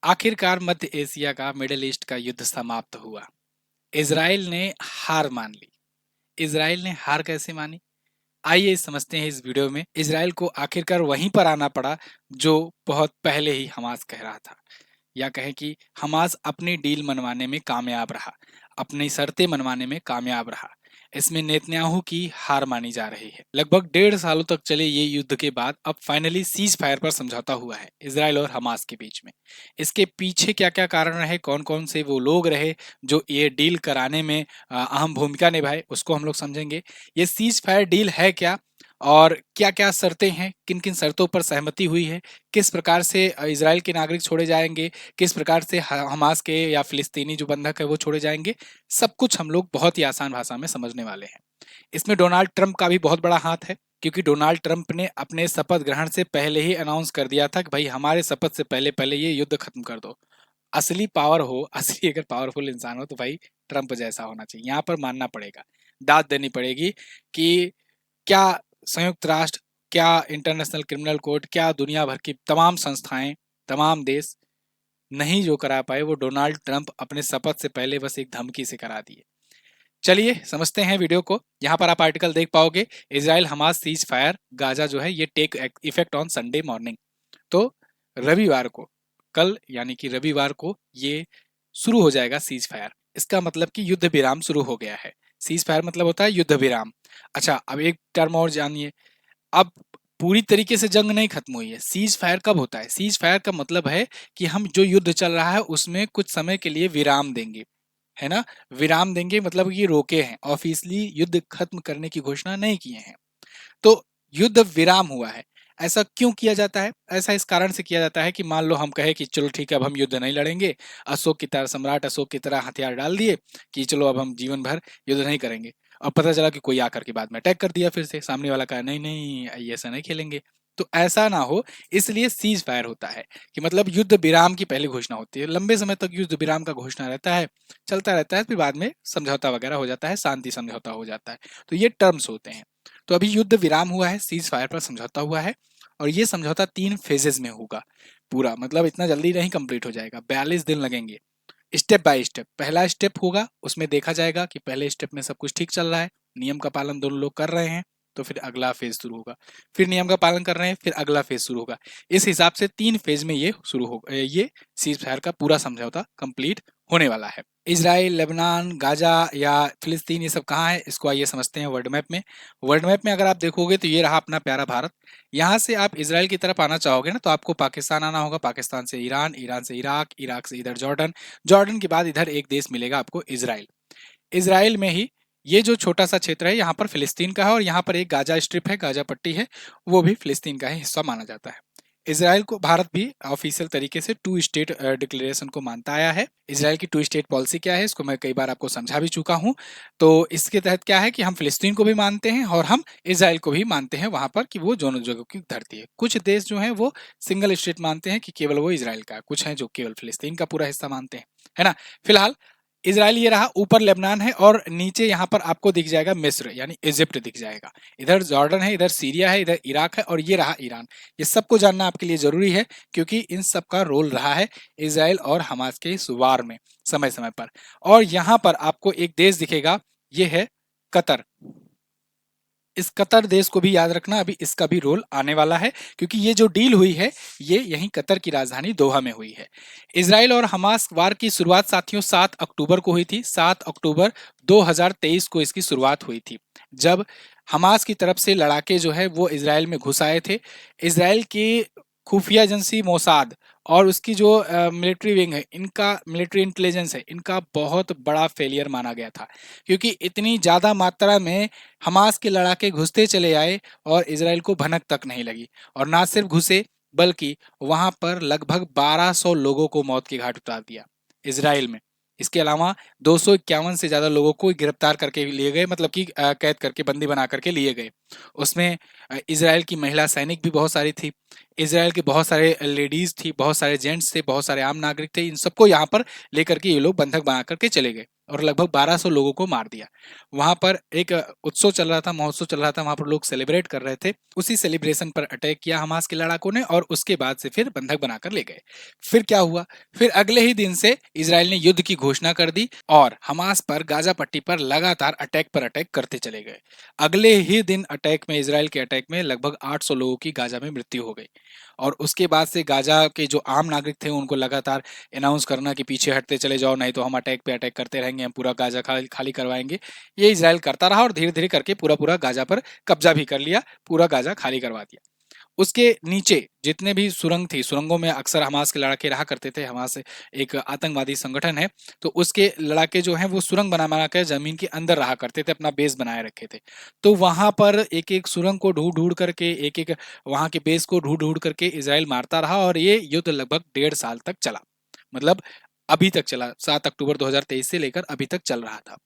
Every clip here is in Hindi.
आखिरकार मध्य एशिया का मिडिल ईस्ट का युद्ध समाप्त हुआ। इजराइल ने हार मान ली। इजराइल ने हार कैसे मानी, आइए समझते हैं इस वीडियो में। इजराइल को आखिरकार वहीं पर आना पड़ा जो बहुत पहले ही हमास कह रहा था, या कहें कि हमास अपनी डील मनवाने में कामयाब रहा, अपनी शर्तें मनवाने में कामयाब रहा। इसमें नेतन्याहू की हार मानी जा रही है। लगभग 1.5 सालों तक चले ये युद्ध के बाद अब फाइनली सीज फायर पर समझौता हुआ है इजराइल और हमास के बीच में। इसके पीछे क्या क्या कारण रहे, कौन कौन से वो लोग रहे जो ये डील कराने में अहम भूमिका निभाए, उसको हम लोग समझेंगे। ये सीज फायर डील है क्या, और क्या क्या शर्तें हैं, किन किन शर्तों पर सहमति हुई है, किस प्रकार से इजराइल के नागरिक छोड़े जाएंगे, किस प्रकार से हमास के या फिलिस्तीनी जो बंधक है वो छोड़े जाएंगे, सब कुछ हम लोग बहुत ही आसान भाषा में समझने वाले हैं। इसमें डोनाल्ड ट्रंप का भी बहुत बड़ा हाथ है, क्योंकि डोनाल्ड ट्रंप ने अपने शपथ ग्रहण से पहले ही अनाउंस कर दिया था कि भाई हमारे शपथ से पहले पहले ये युद्ध खत्म कर दो। असली पावर हो, असली अगर पावरफुल इंसान हो तो भाई ट्रंप जैसा होना चाहिए। यहाँ पर मानना पड़ेगा, दाद देनी पड़ेगी कि क्या संयुक्त राष्ट्र, क्या इंटरनेशनल क्रिमिनल कोर्ट, क्या दुनिया भर की तमाम संस्थाएं, तमाम देश नहीं जो करा पाए वो डोनाल्ड ट्रंप अपने शपथ से पहले बस एक धमकी से करा दिए। चलिए समझते हैं वीडियो को। यहाँ पर आप आर्टिकल देख पाओगे, Israel Hamas ceasefire Gaza जो है ये take effect on Sunday morning. तो रविवार को, कल यानी कि रविवार को ये शुरू हो जाएगा सीज फायर। इसका मतलब कि युद्ध विराम शुरू हो गया है। सीज फायर मतलब होता है युद्ध विराम। अच्छा, अब एक टर्म और जानिए। अब पूरी तरीके से जंग नहीं खत्म हुई है। सीज फायर कब होता है? सीज फायर का मतलब है कि हम जो युद्ध चल रहा है उसमें कुछ समय के लिए विराम देंगे, है ना। विराम देंगे मतलब ये रोके हैं, ऑफिशियली युद्ध खत्म करने की घोषणा नहीं किए हैं। तो युद्ध विराम हुआ है। ऐसा क्यों किया जाता है? ऐसा इस कारण से किया जाता है कि मान लो हम कहे कि चलो ठीक है अब हम युद्ध नहीं लड़ेंगे, अशोक की तरह, सम्राट अशोक की तरह हथियार डाल दिए कि चलो अब हम जीवन भर युद्ध नहीं करेंगे। अब पता चला कि कोई आकर के बाद में अटैक कर दिया, फिर से सामने वाला कहा नहीं नहीं ये ऐसा नहीं खेलेंगे। तो ऐसा ना हो, इसलिए सीज फायर होता है कि मतलब युद्ध विराम की पहली घोषणा होती है। लंबे समय तक युद्ध विराम का घोषणा रहता है, चलता रहता है, फिर बाद में समझौता वगैरह हो जाता है, शांति समझौता हो जाता है। तो ये टर्म्स होते हैं। तो अभी युद्ध विराम हुआ है, सीज फायर पर समझौता हुआ है, और ये समझौता 3 फेजेस में होगा पूरा। मतलब इतना जल्दी नहीं कंप्लीट हो जाएगा, 42 दिन लगेंगे। स्टेप बाय स्टेप, पहला स्टेप होगा उसमें देखा जाएगा कि पहले स्टेप में सब कुछ ठीक चल रहा है, नियम का पालन दोनों लोग कर रहे हैं, तो फिर अगला फेज शुरू होगा। फिर नियम का पालन कर रहे हैं, फिर अगला फेज शुरू होगा। इस हिसाब से 3 फेज में ये शुरू होगा, ये सीज फायर का पूरा समझौता कंप्लीट होने वाला है। इजराइल, लेबनान, गाजा या फिलिस्तीन, ये सब कहाँ है इसको आइए समझते हैं वर्ल्ड मैप में। वर्ल्ड मैप में अगर आप देखोगे तो ये रहा अपना प्यारा भारत। यहाँ से आप इजराइल की तरफ आना चाहोगे ना तो आपको पाकिस्तान आना होगा, पाकिस्तान से ईरान, ईरान से इराक, इराक से इधर जॉर्डन, जॉर्डन के बाद इधर एक देश मिलेगा आपको इजराइल। इजराइल में ही ये जो छोटा सा क्षेत्र है यहाँ पर फिलिस्तीन का है, और यहाँ पर एक गाजा स्ट्रिप है, गाजा पट्टी है, वो भी फिलिस्तीन का ही हिस्सा माना जाता है। इसराइल को भारत भी ऑफिशियल तरीके से 2 स्टेट डिक्लेरेशन को मानता आया है। इसराइल की 2 स्टेट पॉलिसी क्या है इसको मैं कई बार आपको समझा भी चुका हूँ। तो इसके तहत क्या है कि हम फिलिस्तीन को भी मानते हैं और हम इसराइल को भी मानते हैं वहां पर कि वो दोनों जगहों की धरती है। कुछ देश जो है वो सिंगल स्टेट मानते हैं कि केवल वो इसराइल का, कुछ है जो केवल फिलिस्तीन का पूरा हिस्सा मानते हैं, है ना। फिलहाल इजराइल ये रहा, ऊपर लेबनान है, और नीचे यहाँ पर आपको दिख जाएगा मिस्र यानी इजिप्ट दिख जाएगा। इधर जॉर्डन है, इधर सीरिया है, इधर इराक है, और ये रहा ईरान। ये सबको जानना आपके लिए जरूरी है क्योंकि इन सब का रोल रहा है इजराइल और हमास के इस वार में समय समय पर। और यहाँ पर आपको एक देश दिखेगा, ये है कतर। इस कतर देश को भी याद रखना, अभी इसका भी रोल आने वाला है क्योंकि ये जो डील हुई है ये यहीं कतर की राजधानी दोहा में हुई है। इसराइल और हमास वार की शुरुआत साथियों 7 अक्टूबर को हुई थी। 7 अक्टूबर 2023 को इसकी शुरुआत हुई थी, जब हमास की तरफ से लड़ाके जो है वो इसराइल में घुस आए थे। इसराइल की खुफिया एजेंसी मोसाद और उसकी जो मिलिट्री विंग है, इनका मिलिट्री इंटेलिजेंस है, इनका बहुत बड़ा फेलियर माना गया था क्योंकि इतनी ज़्यादा मात्रा में हमास के लड़ाके घुसते चले आए और इसराइल को भनक तक नहीं लगी। और ना सिर्फ घुसे बल्कि वहां पर लगभग 1200 लोगों को मौत के घाट उतार दिया इसराइल में। इसके अलावा 251 से ज़्यादा लोगों को गिरफ्तार करके लिए गए, मतलब कि कैद करके, बंदी बना करके लिए गए। उसमें इसराइल की महिला सैनिक भी बहुत सारी थी, इसराइल के बहुत सारे लेडीज थी, बहुत सारे जेंट्स थे, बहुत सारे आम नागरिक थे। इन सबको यहाँ पर लेकर के ये लोग बंधक बना करके चले गए। और लगभग 1200 लोगों को मार दिया। वहां पर एक उत्सव चल रहा था, महोत्सव चल रहा था, वहां पर लोग सेलिब्रेट कर रहे थे। उसी सेलिब्रेशन पर अटैक किया हमास के लड़ाकों ने और उसके बाद से फिर बंधक बनाकर ले गए। फिर क्या हुआ, फिर अगले ही दिन से इजराइल ने युद्ध की घोषणा कर दी और हमास पर, गाजा पट्टी पर लगातार अटैक पर अटैक करते चले गए। अगले ही दिन अटैक में, इजराइल के अटैक में लगभग 800 लोगों की गाजा में मृत्यु हो गई। और उसके बाद से गाजा के जो आम नागरिक थे उनको लगातार अनाउंस करना कि पीछे हटते चले जाओ, नहीं तो हम अटैक पे अटैक करते रहेंगे, हम पूरा गाजा खाली करवाएंगे। ये इजराइल करता रहा और धीरे धीरे करके पूरा पूरा गाजा पर कब्जा भी कर लिया, पूरा गाजा खाली करवा दिया। उसके नीचे जितने भी सुरंग थी, सुरंगों में अक्सर हमास के लड़ाके रहा करते थे। हमास एक आतंकवादी संगठन है, तो उसके लड़ाके जो हैं वो सुरंग बना बना कर जमीन के अंदर रहा करते थे, अपना बेस बनाए रखे थे। तो वहां पर एक एक सुरंग को ढूंढ ढूंढ करके, एक एक वहां के बेस को ढूंढ ढूंढ करके इसराइल मारता रहा और ये युद्ध लगभग 1.5 साल तक चला। मतलब अभी तक चला, 7 अक्टूबर 2023 से लेकर अभी तक चल रहा था।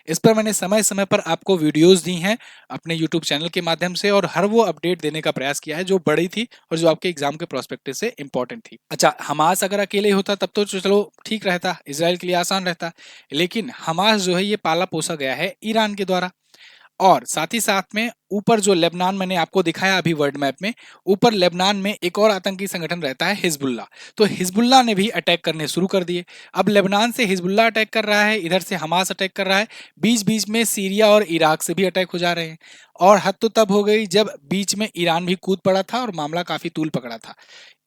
इस पर मैंने समय समय पर आपको वीडियोस दी हैं अपने यूट्यूब चैनल के माध्यम से, और हर वो अपडेट देने का प्रयास किया है जो बड़ी थी और जो आपके एग्जाम के प्रोस्पेक्टिव से इंपॉर्टेंट थी। अच्छा, हमास अगर अकेले होता तब तो चलो ठीक रहता, इसराइल के लिए आसान रहता, लेकिन हमास जो है ये पाला पोसा गया है ईरान के द्वारा। और साथ ही साथ में ऊपर जो लेबनान मैंने आपको दिखाया अभी वर्ल्ड मैप में, ऊपर लेबनान में एक और आतंकी संगठन रहता है हिजबुल्ला। तो हिजबुल्ला ने भी अटैक करने शुरू कर दिए। अब लेबनान से हिजबुल्ला अटैक कर रहा है, इधर से हमास अटैक कर रहा है, बीच बीच में सीरिया और इराक से भी अटैक हो जा रहे हैं। और हद तो तब हो गई जब बीच में ईरान भी कूद पड़ा था और मामला काफी तूल पकड़ा था।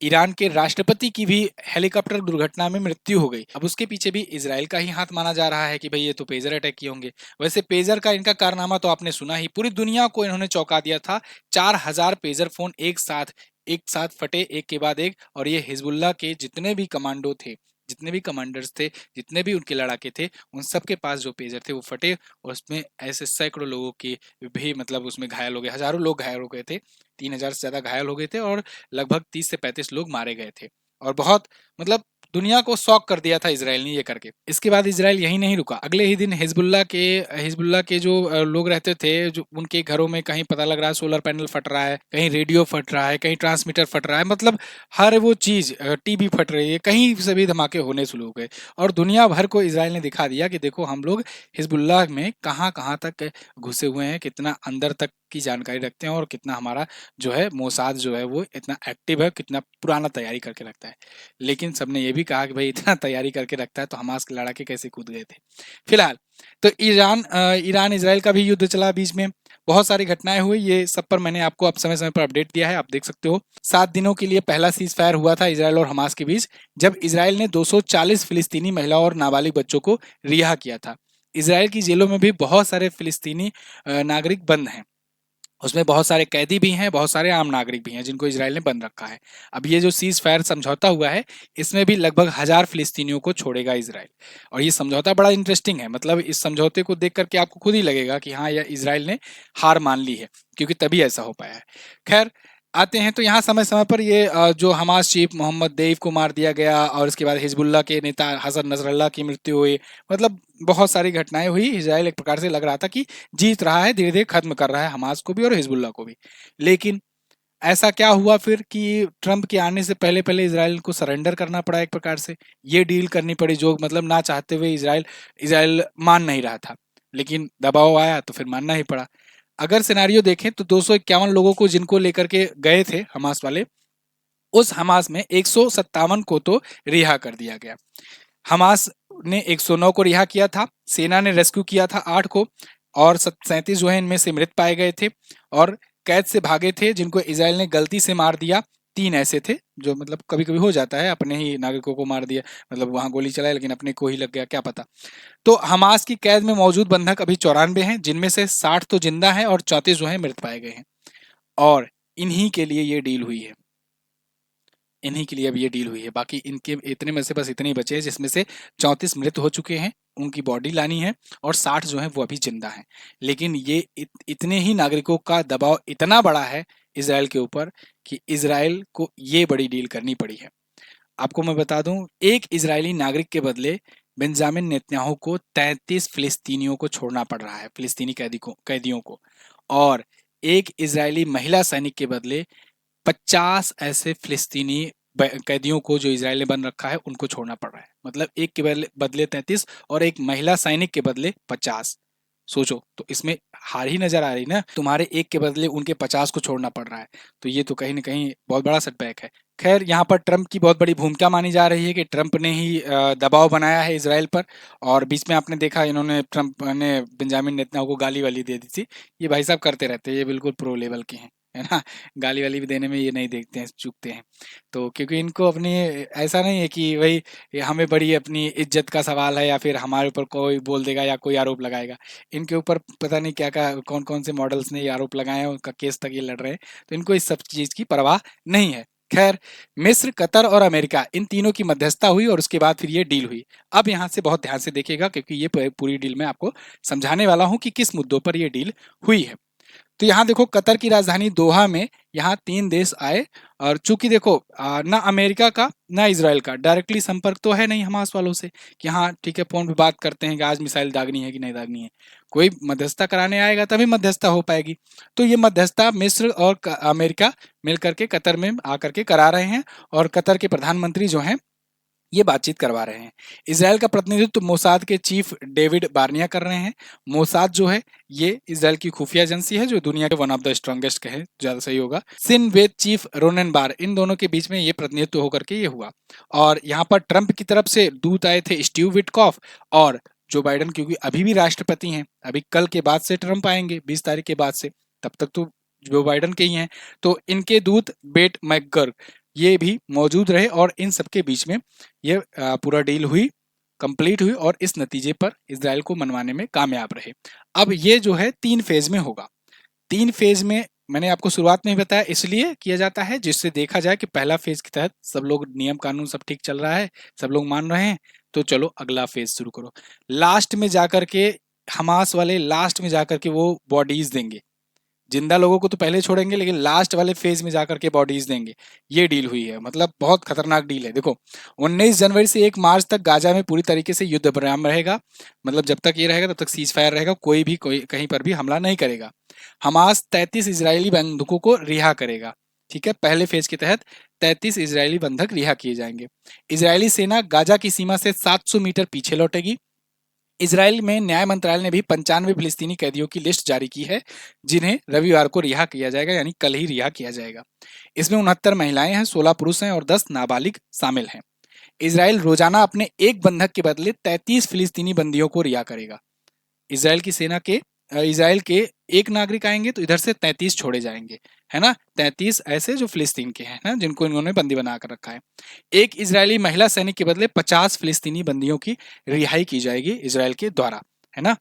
ईरान के राष्ट्रपति की भी हेलीकॉप्टर दुर्घटना में मृत्यु हो गई। अब उसके पीछे भी इसराइल का ही हाथ माना जा रहा है कि भाई ये तो पेजर अटैक किए होंगे। वैसे पेजर का इनका कारनामा तो आपने सुना ही, पूरी दुनिया को इन्होंने चौंका दिया था। 4000 पेजर फोन एक साथ फटे, एक के बाद एक। और ये हिजबुल्लाह के जितने भी कमांडो थे, जितने भी कमांडर्स थे, जितने भी उनके लड़ाके थे, उन सबके पास जो पेजर थे वो फटे। और उसमें ऐसे सैकड़ों लोगों की भी, मतलब उसमें घायल हो गए, हजारों लोग घायल हो गए थे, 3000 से ज्यादा घायल हो गए थे और लगभग 30 से 35 लोग मारे गए थे। और बहुत, मतलब दुनिया को शॉक कर दिया था इसराइल ने ये करके। इसके बाद इसराइल यही नहीं रुका, अगले ही दिन हिजबुल्लाह के जो लोग रहते थे, जो उनके घरों में कहीं पता लग रहा है सोलर पैनल फट रहा है, कहीं रेडियो फट रहा है, कहीं ट्रांसमीटर फट रहा है, मतलब हर वो चीज, टीवी फट रही है, कहीं से भी धमाके होने शुरू हो गए। और दुनिया भर को इसराइल ने दिखा दिया कि देखो हम लोग हिजबुल्लाह में कहाँ कहाँ तक घुसे हुए हैं, कितना अंदर तक की जानकारी रखते हैं और कितना हमारा जो है मोसाद जो है वो इतना एक्टिव है, कितना पुराना तैयारी करके रखता है। लेकिन सबने ये भी कहा कि भाई इतना तैयारी करके रखता है तो हमास के लड़ाके कैसे कूद गए थे। फिलहाल तो ईरान इजराइल का भी युद्ध चला, बीच में बहुत सारी घटनाएं हुई, ये सब पर मैंने आपको अब समय समय पर अपडेट दिया है, आप देख सकते हो। 7 दिनों के लिए पहला सीज फायर हुआ था इसराइल और हमास के बीच, जब इसराइल ने 240 फिलिस्तीनी महिलाओं और नाबालिग बच्चों को रिहा किया था। इसराइल की जेलों में भी बहुत सारे फिलिस्तीनी नागरिक बंद हैं, उसमें बहुत सारे कैदी भी हैं, बहुत सारे आम नागरिक भी हैं जिनको इसराइल ने बंद रखा है। अब ये जो सीज फायर समझौता हुआ है, इसमें भी लगभग 1000 फिलिस्तीनियों को छोड़ेगा इसराइल। और ये समझौता बड़ा इंटरेस्टिंग है, मतलब इस समझौते को देख करके आपको खुद ही लगेगा कि हाँ, यह इसराइल ने हार मान ली है, क्योंकि तभी ऐसा हो पाया है। खैर, आते हैं तो यहाँ समय समय पर ये जो हमास चीफ मोहम्मद देव को मार दिया गया, और इसके बाद हिजबुल्लाह के नेता हसन नसरल्लाह की मृत्यु हुई। मतलब बहुत सारी घटनाएं हुई। इसराइल एक प्रकार से लग रहा था कि जीत रहा है, धीरे धीरे खत्म कर रहा है हमास को भी और हिजबुल्लाह को भी। लेकिन ऐसा क्या हुआ फिर कि ट्रंप के आने से पहले पहले इसराइल को सरेंडर करना पड़ा, एक प्रकार से ये डील करनी पड़ी जो मतलब ना चाहते हुए इसराइल इसराइल मान नहीं रहा था, लेकिन दबाव आया तो फिर मानना ही पड़ा। अगर सिनारियो देखें तो 251 लोगों को जिनको लेकर के गए थे हमास वाले, उस हमास में 157 को तो रिहा कर दिया गया। हमास ने 109 को रिहा किया था, सेना ने रेस्क्यू किया था 8 को, और 37 जो है इनमें से मृत पाए गए थे और कैद से भागे थे जिनको इसराइल ने गलती से मार दिया। 3 ऐसे थे जो, मतलब कभी कभी हो जाता है, अपने ही नागरिकों को मार दिया, मतलब वहां गोली चलाई लेकिन अपने को ही लग गया, क्या पता। तो हमास की कैद में मौजूद बंधक अभी 94 हैं, जिनमें से 60 तो जिंदा हैं और 34 जो है मृत पाए गए हैं। और इन्हीं के लिए ये डील हुई है, इन्हीं के लिए अब ये डील हुई है। बाकी इनके इतने में से बस इतने ही बचे हैं, जिसमें से 34 मृत हो चुके हैं, उनकी बॉडी लानी है, और 60 जो है वो अभी जिंदा हैं। लेकिन ये इतने ही नागरिकों का दबाव इतना बड़ा है इसराइल के ऊपर कि इसराइल को ये बड़ी डील करनी पड़ी है। आपको मैं बता दूं, एक इजरायली नागरिक के बदले बेंजामिन नेतन्याहू को 33 फिलिस्तीनियों को छोड़ना पड़ रहा है, फिलिस्तीनी कैदियों को। और एक इजरायली महिला सैनिक के बदले 50 ऐसे फिलिस्तीनी कैदियों को जो इजराइल ने बंद रखा है उनको छोड़ना पड़ रहा है। मतलब एक के बदले 33 और एक महिला सैनिक के बदले 50। सोचो तो इसमें हार ही नजर आ रही ना, तुम्हारे एक के बदले उनके 50 को छोड़ना पड़ रहा है। तो ये तो कहीं ना कहीं बहुत बड़ा सेटबैक है। खैर यहाँ पर ट्रंप की बहुत बड़ी भूमिका मानी जा रही है कि ट्रंप ने ही दबाव बनाया है इसराइल पर। और बीच में आपने देखा इन्होंने ट्रंप ने बेंजामिन नेतन्याहू को गाली वाली दे दी थी। ये भाई साहब करते रहते हैं, ये बिल्कुल प्रो लेवल के हैं, है ना। गाली वाली भी देने में ये नहीं देखते हैं, चूकते हैं। तो क्योंकि इनको अपनी ऐसा नहीं है कि भाई ये हमें बड़ी अपनी इज्जत का सवाल है या फिर हमारे ऊपर कोई बोल देगा या कोई आरोप लगाएगा। इनके ऊपर पता नहीं क्या क्या कौन कौन से मॉडल्स ने ये आरोप लगाए हैं, उनका केस तक ये लड़ रहे हैं। तो इनको इस सब चीज़ की परवाह नहीं है। खैर, मिस्र, कतर और अमेरिका इन तीनों की मध्यस्थता हुई और उसके बाद फिर ये डील हुई। अब यहाँ से बहुत ध्यान से देखिएगा क्योंकि ये पूरी डील मैं आपको समझाने वाला हूँ कि किस मुद्दों पर ये डील हुई है। तो यहाँ देखो कतर की राजधानी दोहा में यहाँ 3 देश आए। और चूंकि देखो ना अमेरिका का ना इसराइल का डायरेक्टली संपर्क तो है नहीं हमास वालों से कि हाँ ठीक है फोन पे बात करते हैं कि आज मिसाइल दागनी है कि नहीं दागनी है। कोई मध्यस्थता कराने आएगा तभी मध्यस्थता हो पाएगी। तो ये मध्यस्थता मिस्र और अमेरिका मिल करके कतर में आकर के करा रहे हैं। और कतर के प्रधानमंत्री जो हैं ये बातचीत करवा रहे हैं। इसराइल का प्रतिनिधित्व मोसाद के चीफ डेविड बार्निया कर रहे हैं। मोसाद जो है ये इसराइल की खुफिया एजेंसी है जो दुनिया के वन ऑफ द स्ट्रॉन्गेस्ट कहे ज्यादा सही होगा। सिन वेद चीफ रोनेन बार, इन दोनों के बीच में ये प्रतिनिधित्व होकर के ये हुआ। और यहाँ पर ट्रंप की तरफ से दूत आए थे स्टीव विटकॉफ और जो बाइडन, क्योंकि अभी भी राष्ट्रपति हैं, अभी कल के बाद से ट्रंप आएंगे 20 तारीख के बाद से, तब तक तो जो बाइडन के ही हैं। तो इनके दूत बेट मैकगर्ग ये भी मौजूद रहे और इन सबके बीच में ये पूरा डील हुई, कंप्लीट हुई और इस नतीजे पर इसराइल को मनवाने में कामयाब रहे। अब ये जो है 3 फेज में होगा। 3 फेज में मैंने आपको शुरुआत में ही बताया इसलिए किया जाता है जिससे देखा जाए कि पहला फेज के तहत सब लोग नियम कानून सब ठीक चल रहा है, सब लोग मान रहे हैं, तो चलो अगला फेज शुरू करो। लास्ट में जाकर के हमास वाले लास्ट में जाकर के वो बॉडीज देंगे। जिंदा लोगों को तो पहले छोड़ेंगे लेकिन लास्ट वाले फेज में जाकर के बॉडीज देंगे। ये डील हुई है, मतलब बहुत खतरनाक डील है। देखो 19 जनवरी से 1 मार्च तक गाजा में पूरी तरीके से युद्ध विराम रहेगा। मतलब जब तक ये रहेगा तब तक सीज फायर रहेगा, कोई भी कोई कहीं पर भी हमला नहीं करेगा। हमास 33 इजरायली बंधकों को रिहा करेगा। ठीक है, पहले फेज के तहत 33 इजरायली बंधक रिहा किए जाएंगे। इजरायली सेना गाजा की सीमा से 700 मीटर पीछे लौटेगी। इसराइल में न्याय मंत्रालय ने भी 95 फिलिस्तीनी कैदियों की लिस्ट जारी की है जिन्हें रविवार को रिहा किया जाएगा, यानी कल ही रिहा किया जाएगा। इसमें 69 महिलाएं हैं, 16 पुरुष हैं और 10 नाबालिग शामिल हैं। इसराइल रोजाना अपने एक बंधक के बदले 33 फिलिस्तीनी बंदियों को रिहा करेगा। इसराइल की सेना के इसराइल के एक नागरिक आएंगे तो इधर से 33 छोड़े जाएंगे, है ना। 33 ऐसे जो फिलिस्तीन के हैं ना, जिनको इन्होंने बंदी बना कर रखा है। एक इजरायली महिला सैनिक के बदले 50 फिलिस्तीनी बंदियों की रिहाई की जाएगी इसराइल के द्वारा, है ना।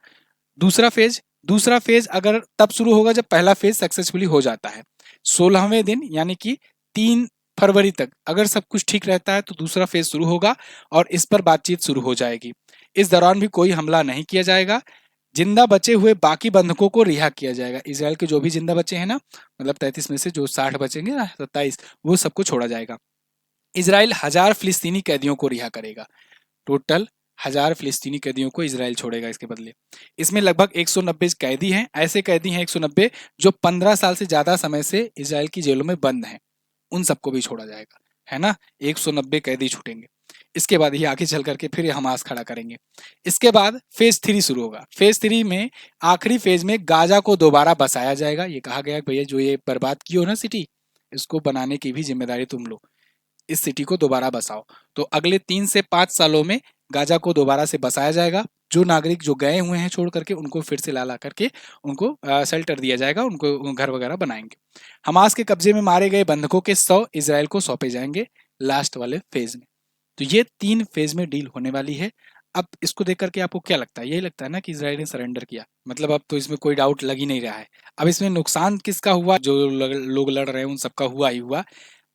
दूसरा फेज अगर तब शुरू होगा जब पहला फेज सक्सेसफुली हो जाता है। 16वें दिन यानी कि 3 फरवरी तक अगर सब कुछ ठीक रहता है तो दूसरा फेज शुरू होगा और इस पर बातचीत शुरू हो जाएगी। इस दौरान भी कोई हमला नहीं किया जाएगा। जिंदा बचे हुए बाकी बंधकों को रिहा किया जाएगा। इसराइल के जो भी जिंदा बचे हैं ना, मतलब 33 में से जो 60 बचेंगे ना, 27, वो सबको छोड़ा जाएगा। इसराइल 1000 फिलिस्तीनी कैदियों को रिहा करेगा। टोटल 1000 फिलिस्तीनी कैदियों को इसराइल छोड़ेगा इसके बदले। इसमें लगभग 190 कैदी हैं, ऐसे कैदी हैं 190 जो 15 साल से ज्यादा समय से इसराइल की जेलों में बंद हैं, उन सबको भी छोड़ा जाएगा, है ना। 190 कैदी छूटेंगे। इसके बाद ही आगे चल करके फिर हमास खड़ा करेंगे। इसके बाद फेज 3 शुरू होगा। फेज 3 में आखिरी फेज में गाजा को दोबारा बसाया जाएगा। ये कहा गया भैया जो ये बर्बाद की हो ना सिटी, इसको बनाने की भी जिम्मेदारी तुम लो, इस सिटी को दोबारा बसाओ। तो अगले 3 से 5 सालों में गाजा को दोबारा से बसाया जाएगा। जो नागरिक जो गए हुए हैं छोड़ करके उनको फिर से ला करके उनको शेल्टर दिया जाएगा, उनको घर वगैरह बनाएंगे। हमास के कब्जे में मारे गए बंधकों के 100 इसराइल को सौंपे जाएंगे लास्ट वाले फेज में। तो ये 3 फेज में डील होने वाली है। अब इसको देख करके आपको क्या लगता है? यही लगता है ना कि इसराइल ने सरेंडर किया, मतलब अब तो इसमें कोई डाउट लग ही नहीं रहा है। अब इसमें नुकसान किसका हुआ? जो लोग लड़ रहे हैं उन सबका हुआ ही हुआ।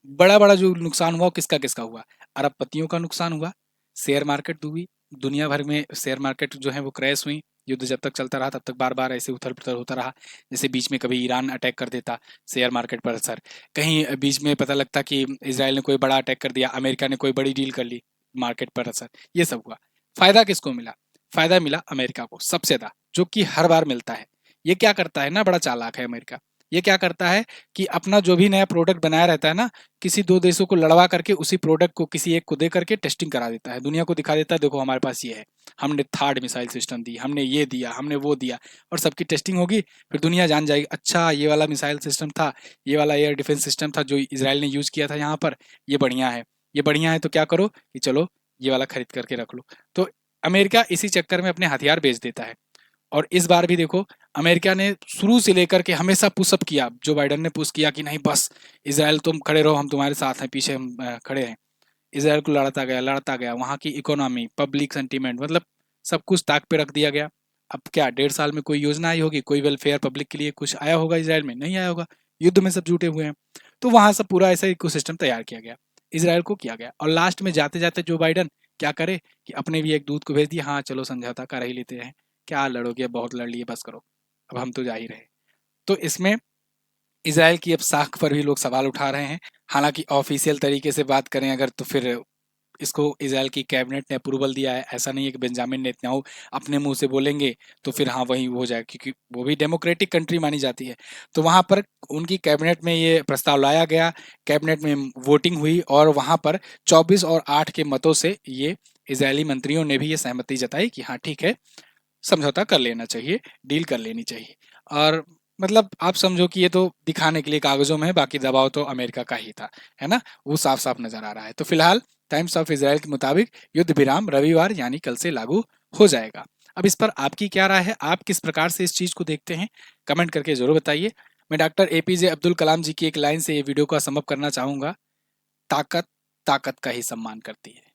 बड़ा बड़ा जो नुकसान हुआ किसका किसका हुआ? अरबपतियों का नुकसान हुआ, शेयर मार्केट डूबी, दुनिया भर में शेयर मार्केट जो है वो क्रैश हुई। युद्ध जब तक चलता रहा तब तक बार बार ऐसे उथल पुथल होता रहा। जैसे बीच में कभी ईरान अटैक कर देता, शेयर मार्केट पर असर। कहीं बीच में पता लगता कि इसराइल ने कोई बड़ा अटैक कर दिया, अमेरिका ने कोई बड़ी डील कर ली, मार्केट पर असर। ये सब हुआ। फायदा किसको मिला? फायदा मिला अमेरिका को सबसे ज्यादा, जो कि हर बार मिलता है। ये क्या करता है ना, बड़ा चालाक है अमेरिका। ये क्या करता है कि अपना जो भी नया प्रोडक्ट बनाया रहता है ना, किसी दो देशों को लड़वा करके उसी प्रोडक्ट को किसी एक को दे करके टेस्टिंग करा देता है, दुनिया को दिखा देता है देखो हमारे पास ये है, हमने थर्ड मिसाइल सिस्टम दी, हमने ये दिया, हमने वो दिया, और सबकी टेस्टिंग होगी। फिर दुनिया जान जाएगी अच्छा ये वाला मिसाइल सिस्टम था, ये वाला एयर डिफेंस सिस्टम था जो इसराइल ने यूज़ किया था यहाँ पर, ये बढ़िया है, ये बढ़िया है, तो क्या करो कि चलो ये वाला खरीद करके रख लो। तो अमेरिका इसी चक्कर में अपने हथियार बेच देता है। और इस बार भी देखो अमेरिका ने शुरू से लेकर के हमेशा पुशअप किया, जो बाइडन ने पुश किया कि नहीं बस इसराइल तुम खड़े रहो, हम तुम्हारे साथ हैं, पीछे हम खड़े हैं। इसराइल को लड़ता गया, वहाँ की इकोनॉमी, पब्लिक सेंटीमेंट, मतलब सब कुछ ताक पे रख दिया गया। अब क्या 1.5 साल में कोई योजना आई होगी, कोई वेलफेयर पब्लिक के लिए कुछ आया होगा इसराइल में? नहीं आया होगा, युद्ध में सब जुटे हुए हैं। तो वहाँ सब पूरा ऐसा इकोसिस्टम तैयार किया गया, इसराइल को किया गया, और लास्ट में जाते जाते जो बाइडन क्या करे कि अपने भी एक दूत को भेज दिया, हाँ चलो समझौता कर ही लेते हैं, क्या लड़ोगे, बहुत लड़ लिए, बस करो, अब हम तो जा ही रहे। तो इसमें इसराइल की अब साख पर भी लोग सवाल उठा रहे हैं। हालांकि ऑफिशियल तरीके से बात करें अगर तो फिर इसको इसराइल की कैबिनेट ने अप्रूवल दिया है, ऐसा नहीं है कि बेंजामिन नेतन्याहू अपने मुंह से बोलेंगे तो फिर हाँ वही हो जाए, क्योंकि वो भी डेमोक्रेटिक कंट्री मानी जाती है। तो वहाँ पर उनकी कैबिनेट में ये प्रस्ताव लाया गया, कैबिनेट में वोटिंग हुई, और वहाँ पर 24 और 8 के मतों से ये इसराइली मंत्रियों ने भी ये सहमति जताई कि हाँ ठीक है, समझौता कर लेना चाहिए, डील कर लेनी चाहिए। और मतलब आप समझो कि ये तो दिखाने के लिए कागजों में है, बाकी दबाव तो अमेरिका का ही था, है ना, वो साफ साफ नजर आ रहा है। तो फिलहाल टाइम्स ऑफ इसराइल के मुताबिक युद्ध विराम रविवार यानी कल से लागू हो जाएगा। अब इस पर आपकी क्या राय है, आप किस प्रकार से इस चीज को देखते हैं, कमेंट करके जरूर बताइए। मैं डॉक्टर एपीजे अब्दुल कलाम जी की एक लाइन से ये वीडियो का समअप करना चाहूंगा, ताकत ताकत का ही सम्मान करती है।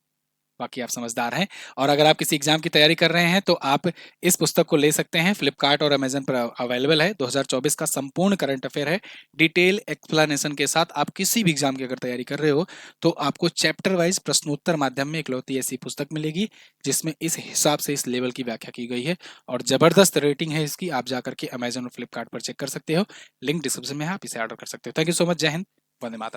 बाकी आप समझदार हैं। और अगर आप किसी एग्जाम की तैयारी कर रहे हैं तो आप इस पुस्तक को ले सकते हैं, फ्लिपकार्ट और अमेजन पर अवेलेबल है। 2024 का संपूर्ण करंट अफेयर है, डिटेल एक्सप्लेनेशन के साथ। आप किसी भी एग्जाम की अगर तैयारी कर रहे हो तो आपको चैप्टर वाइज प्रश्नोत्तर माध्यम में इकलौती ऐसी पुस्तक मिलेगी जिसमें इस हिसाब से इस लेवल की व्याख्या की गई है, और जबरदस्त रेटिंग है इसकी। आप जाकर के अमेजन और फ्लिपकार्ट पर चेक कर सकते हो, लिंक डिस्क्रिप्शन में है, आप इसे ऑर्डर कर सकते हो। थैंक यू सो मच, जय हिंद, वंदे मातरम।